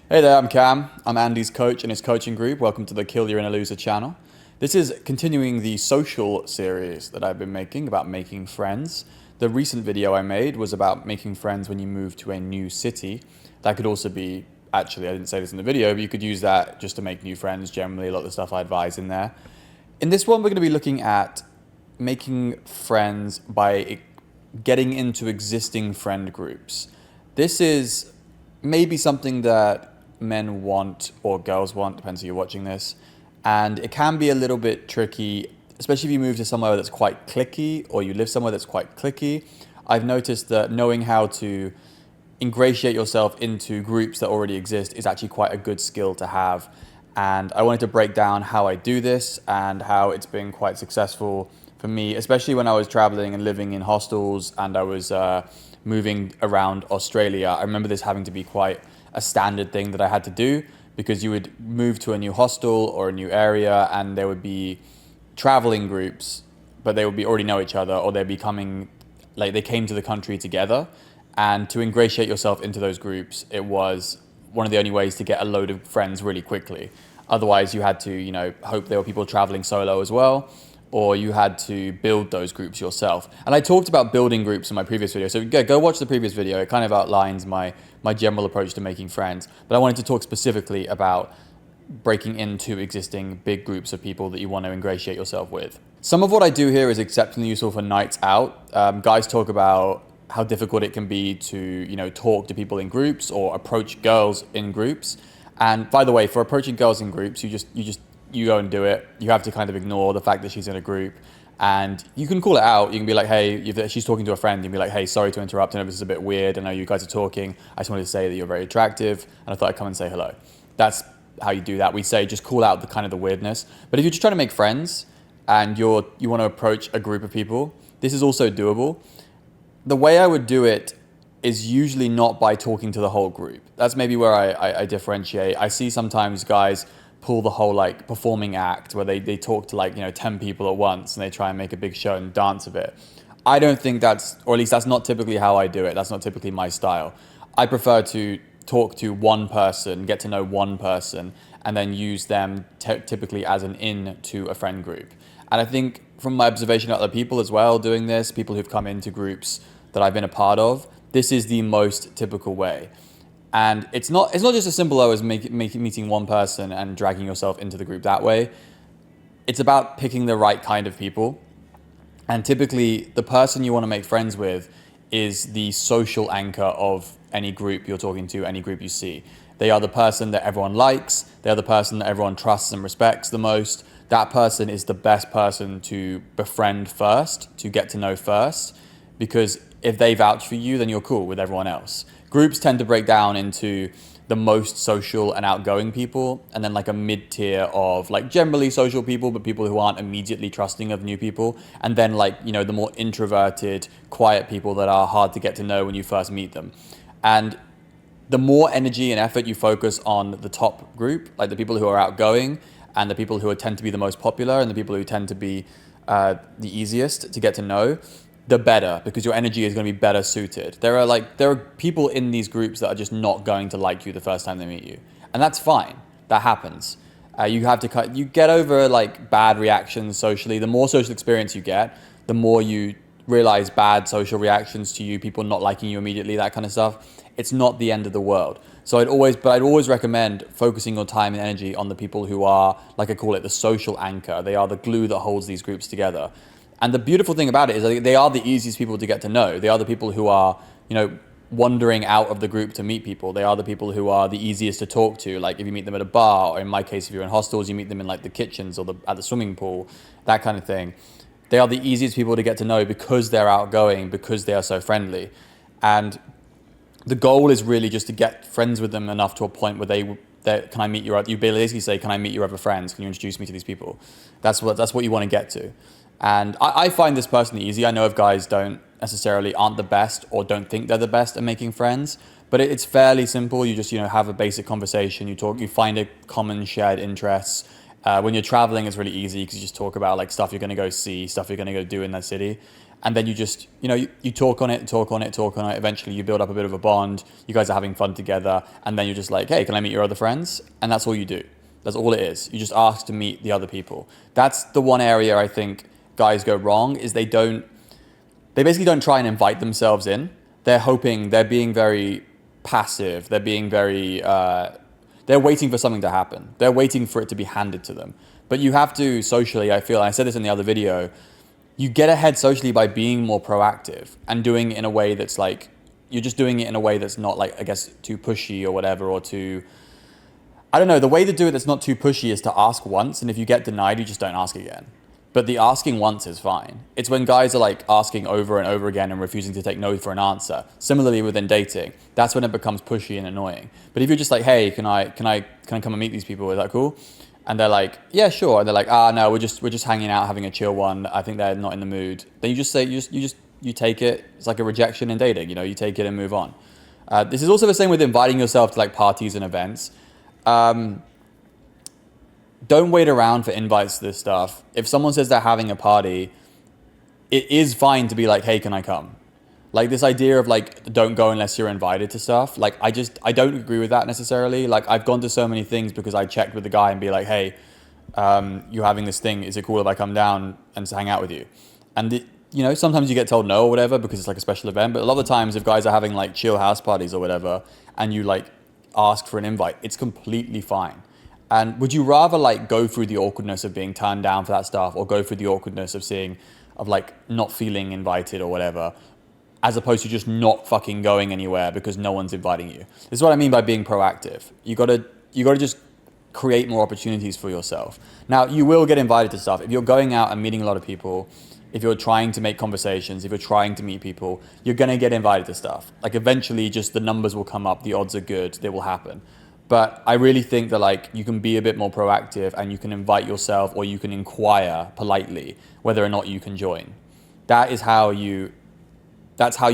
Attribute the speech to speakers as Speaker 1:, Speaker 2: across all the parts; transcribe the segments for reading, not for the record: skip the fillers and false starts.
Speaker 1: Hey there, I'm Cam. I'm Andy's coach in his coaching group. Welcome to the Kill Your Inner Loser channel. This is continuing the social series that I've been making about making friends. The recent video I made was about making friends when you move to a new city. That could also be, actually, I didn't say this in the video, but you could use that just to make new friends generally, a lot of the stuff I advise in there. In this one, we're going to be looking at making friends by getting into existing friend groups. This is maybe something that men want or girls want, depends who you're watching this. And it can be a little bit tricky, especially if you move to somewhere that's quite cliquey or you live somewhere that's quite cliquey. I've noticed that knowing how to ingratiate yourself into groups that already exist is actually quite a good skill to have. And I wanted to break down how I do this and how it's been quite successful for me, especially when I was traveling and living in hostels and I was moving around Australia. I remember this having to be quite a standard thing that I had to do, because you would move to a new hostel or a new area and there would be traveling groups, but they would be already know each other, or they'd be coming, like they came to the country together. And to ingratiate yourself into those groups, it was one of the only ways to get a load of friends really quickly. Otherwise, you had to, hope there were people traveling solo as well, or you had to build those groups yourself. And I talked about building groups in my previous video, so go watch the previous video. It kind of outlines my general approach to making friends. But I wanted to talk specifically about breaking into existing big groups of people that you want to ingratiate yourself with. Some of what I do here is exceptionally useful for nights out. Guys talk about how difficult it can be to, talk to people in groups or approach girls in groups. And by the way, for approaching girls in groups, you go and do it. You have to kind of ignore the fact that she's in a group, and you can call it out. You can be like, hey, if she's talking to a friend, you can be like, hey, sorry to interrupt. I know this is a bit weird. I know you guys are talking. I just wanted to say that you're very attractive, and I thought I'd come and say hello. That's how you do that. We say just call out the weirdness. But if you're just trying to make friends and you want to approach a group of people, this is also doable. The way I would do it is usually not by talking to the whole group. That's maybe where I differentiate. I see sometimes guys pull the whole performing act where they talk to 10 people at once and they try and make a big show and dance a bit. I don't think or at least that's not typically how I do it. That's not typically my style. I prefer to talk to one person, get to know one person, and then use them typically as an in to a friend group. And I think from my observation of other people as well doing this, people who've come into groups that I've been a part of, this is the most typical way. And it's not just as simple as meeting one person and dragging yourself into the group that way. It's about picking the right kind of people. And typically, the person you want to make friends with is the social anchor of any group you're talking to, any group you see. They are the person that everyone likes. They are the person that everyone trusts and respects the most. That person is the best person to befriend first, to get to know first, because if they vouch for you, then you're cool with everyone else. Groups tend to break down into the most social and outgoing people, and then a mid-tier of generally social people, but people who aren't immediately trusting of new people. And then the more introverted, quiet people that are hard to get to know when you first meet them. And the more energy and effort you focus on the top group, like the people who are outgoing and the people who tend to be the most popular and the people who tend to be the easiest to get to know, the better, because your energy is going to be better suited. There are people in these groups that are just not going to like you the first time they meet you, and that's fine. That happens. You get over bad reactions socially. The more social experience you get, the more you realize bad social reactions to you, people not liking you immediately, that kind of stuff. It's not the end of the world. So I'd always recommend focusing your time and energy on the people who are, like I call it, the social anchor. They are the glue that holds these groups together. And the beautiful thing about it is they are the easiest people to get to know. They are the people who are, wandering out of the group to meet people. They are the people who are the easiest to talk to. Like if you meet them at a bar, or in my case, if you're in hostels, you meet them in the kitchens or at the swimming pool, that kind of thing. They are the easiest people to get to know because they're outgoing, because they are so friendly. And the goal is really just to get friends with them enough to a point where can I meet you basically say, can I meet your other friends? Can you introduce me to these people? That's what you want to get to. And I find this personally easy. I know if guys aren't the best or don't think they're the best at making friends, but it's fairly simple. You just, have a basic conversation. You find a common shared interests. When you're traveling, it's really easy because you just talk about stuff you're going to go see, stuff you're going to go do in that city. and then you just, you talk on it, talk on it, talk on it. Eventually you build up a bit of a bond. You guys are having fun together. And then you're just like, hey, can I meet your other friends? And that's all you do. That's all it is. You just ask to meet the other people. That's the one area I think guys go wrong, is they basically don't try and invite themselves in. They're being very passive. They're being very, they're waiting for something to happen. They're waiting for it to be handed to them. But you have to socially, I feel, and I said this in the other video, you get ahead socially by being more proactive and doing it in a way that's like, you're just doing it in a way that's not like, I guess, too pushy or whatever, or too, I don't know. The way to do it that's not too pushy is to ask once. And if you get denied, you just don't ask again. But the asking once is fine. It's when guys are like asking over and over again and refusing to take no for an answer. Similarly within dating, that's when it becomes pushy and annoying. But if you're just like, hey, can I come and meet these people? Is that cool? And they're like, yeah, sure. And they're like, no, we're just hanging out, having a chill one. I think they're not in the mood. Then you just say, you take it. It's like a rejection in dating. You take it and move on. This is also the same with inviting yourself to like parties and events. Don't wait around for invites to this stuff. If someone says they're having a party, it is fine to be like, hey, can I come? Like this idea of like, don't go unless you're invited to stuff. Like I don't agree with that necessarily. Like I've gone to so many things because I checked with the guy and be like, hey, you're having this thing. Is it cool if I come down and hang out with you? And sometimes you get told no or whatever because it's like a special event. But a lot of the times if guys are having like chill house parties or whatever, and you like ask for an invite, it's completely fine. And would you rather like go through the awkwardness of being turned down for that stuff, or go through the awkwardness of like not feeling invited or whatever, as opposed to just not fucking going anywhere because no one's inviting you? This is what I mean by being proactive. You gotta just create more opportunities for yourself. Now, you will get invited to stuff. If you're going out and meeting a lot of people, if you're trying to make conversations, if you're trying to meet people, you're gonna get invited to stuff. Like eventually just the numbers will come up, the odds are good, they will happen. But I really think that like you can be a bit more proactive and you can invite yourself, or you can inquire politely whether or not you can join. That's how you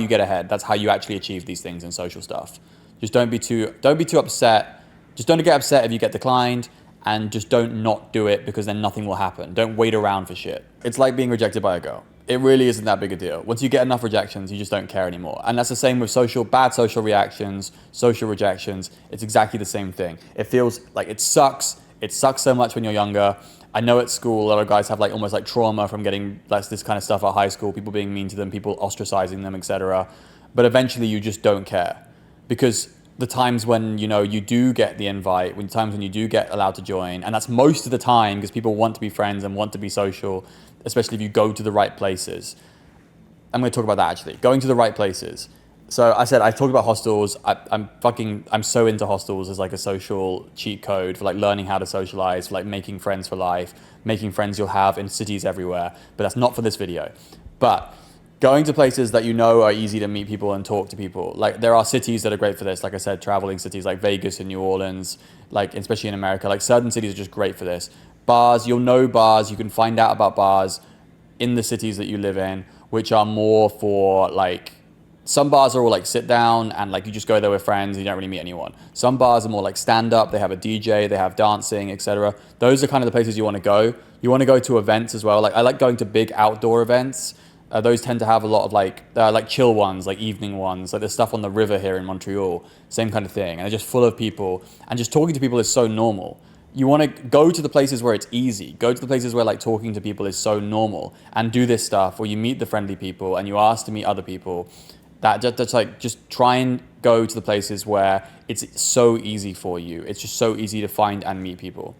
Speaker 1: get ahead. That's how you actually achieve these things in social stuff. Just don't be too upset. Just don't get upset if you get declined, and just don't not do it, because then nothing will happen. Don't wait around for shit. It's like being rejected by a girl. It really isn't that big a deal. Once you get enough rejections, you just don't care anymore. And that's the same with bad social reactions, social rejections. It's exactly the same thing. It feels like it sucks. It sucks so much when you're younger. I know at school, a lot of guys have like almost like trauma from getting this kind of stuff at high school, people being mean to them, people ostracizing them, etc. But eventually you just don't care, because the times when you do get the invite, times when you do get allowed to join, and that's most of the time because people want to be friends and want to be social, especially if you go to the right places. I'm going to talk about that actually, going to the right places. So I talked about hostels. I'm so into hostels as like a social cheat code for like learning how to socialize, for like making friends for life, making friends you'll have in cities everywhere. But that's not for this video. But going to places that are easy to meet people and talk to people. Like there are cities that are great for this. Like I said, traveling cities like Vegas and New Orleans, like especially in America, like certain cities are just great for this. Bars, you'll know bars. You can find out about bars in the cities that you live in, which are more for like, some bars are all like sit down and like you just go there with friends and you don't really meet anyone. Some bars are more like stand up. They have a DJ, they have dancing, etc. Those are kind of the places you want to go. You want to go to events as well. Like I like going to big outdoor events. Those tend to have a lot of like chill ones, like evening ones. Like there's stuff on the river here in Montreal, same kind of thing. And they're just full of people, and just talking to people is so normal. You want to go to the places where it's easy. Go to the places where like talking to people is so normal, and do this stuff where you meet the friendly people and you ask to meet other people. Just try and go to the places where it's so easy for you. It's just so easy to find and meet people.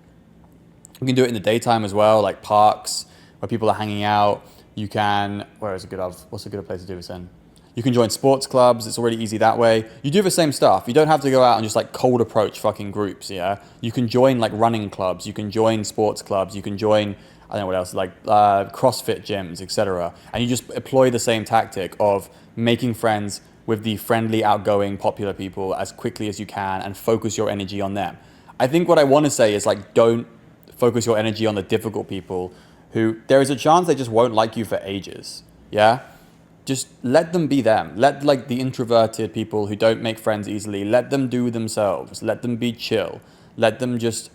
Speaker 1: You can do it in the daytime as well, like parks where people are hanging out. You can, what's a good place to do this in? You can join sports clubs. It's already easy that way. You do the same stuff. You don't have to go out and just like cold approach fucking groups, yeah? You can join like running clubs. You can join sports clubs. You can join, I don't know what else, like CrossFit gyms, etc. And you just employ the same tactic of making friends with the friendly, outgoing, popular people as quickly as you can, and focus your energy on them. I think what I want to say is like, don't focus your energy on the difficult people who there is a chance they just won't like you for ages, yeah? Just let them be them. Let like the introverted people who don't make friends easily, let them do themselves. Let them be chill. Let them just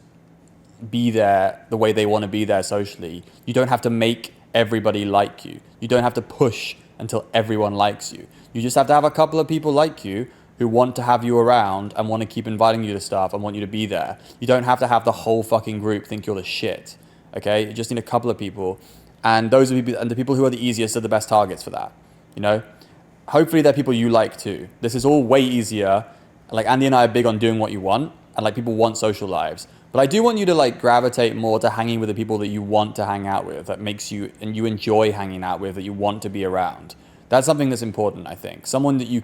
Speaker 1: be there the way they want to be there socially. You don't have to make everybody like you. You don't have to push until everyone likes you. You just have to have a couple of people like you who want to have you around and want to keep inviting you to stuff and want you to be there. You don't have to have the whole fucking group think you're the shit. Okay? You just need a couple of people. And those are the people who are the easiest are the best targets for that. You know? Hopefully they're people you like too. This is all way easier. Like Andy and I are big on doing what you want, and like people want social lives. But I do want you to like gravitate more to hanging with the people that you want to hang out with, that makes you, and you enjoy hanging out with, that you want to be around. That's something that's important, I think. Someone that you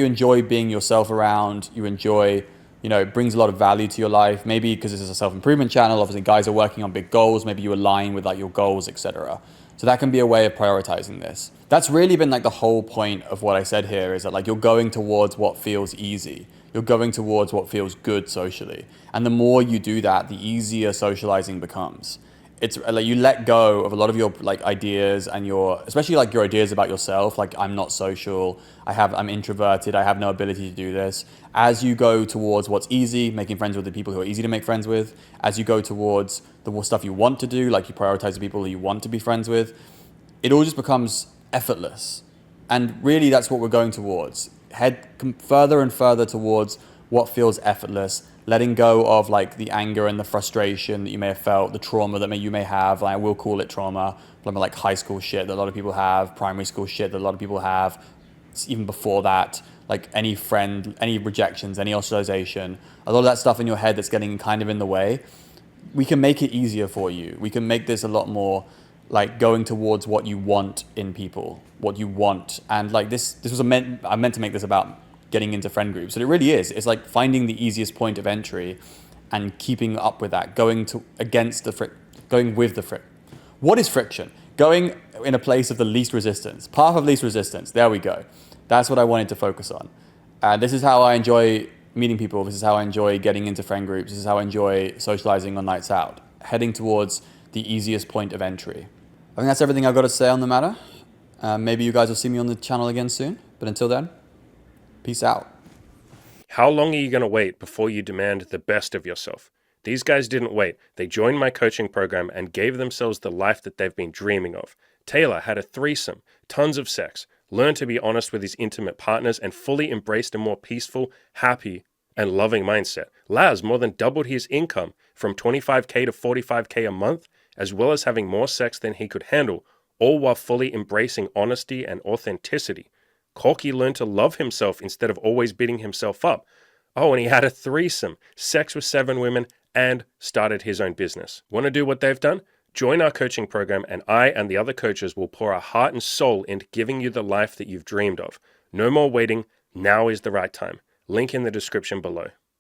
Speaker 1: enjoy being yourself around, you enjoy, you know, brings a lot of value to your life. Maybe because this is a self-improvement channel, obviously guys are working on big goals, maybe you align with like your goals, etc. So that can be a way of prioritizing this. That's really been like the whole point of what I said here, is that like you're going towards what feels easy. You're going towards what feels good socially. And the more you do that, the easier socializing becomes. It's like you let go of a lot of your like ideas and especially like your ideas about yourself. Like, I'm not social, I'm introverted, I have no ability to do this. As you go towards what's easy, making friends with the people who are easy to make friends with, as you go towards the stuff you want to do, like you prioritize the people who you want to be friends with, it all just becomes effortless. And really that's what we're going towards. Head further and further towards what feels effortless, letting go of like the anger and the frustration that you may have felt, the trauma that you may have. Like, I will call it trauma, like high school shit that a lot of people have, primary school shit that a lot of people have, even before that, like any rejections, any ostracization, a lot of that stuff in your head that's getting kind of in the way. We can make it easier for you. We can make this a lot more like going towards what you want in people, what you want. And like I meant to make this about getting into friend groups, and it really is. It's like finding the easiest point of entry and keeping up with that, going with the friction. What is friction? Going in a place of the least resistance, path of least resistance. There we go. That's what I wanted to focus on. And this is how I enjoy meeting people. This is how I enjoy getting into friend groups. This is how I enjoy socializing on nights out, heading towards the easiest point of entry. I think that's everything I've got to say on the matter. Maybe you guys will see me on the channel again soon. But until then, peace out.
Speaker 2: How long are you going to wait before you demand the best of yourself? These guys didn't wait. They joined my coaching program and gave themselves the life that they've been dreaming of. Taylor had a threesome, tons of sex, learned to be honest with his intimate partners, and fully embraced a more peaceful, happy, and loving mindset. Laz more than doubled his income from $25K to $45K a month, as well as having more sex than he could handle, all while fully embracing honesty and authenticity. Corky learned to love himself instead of always beating himself up. Oh, and he had a threesome, sex with 7 women, and started his own business. Want to do what they've done? Join our coaching program, and I and the other coaches will pour our heart and soul into giving you the life that you've dreamed of. No more waiting. Now is the right time. Link in the description below.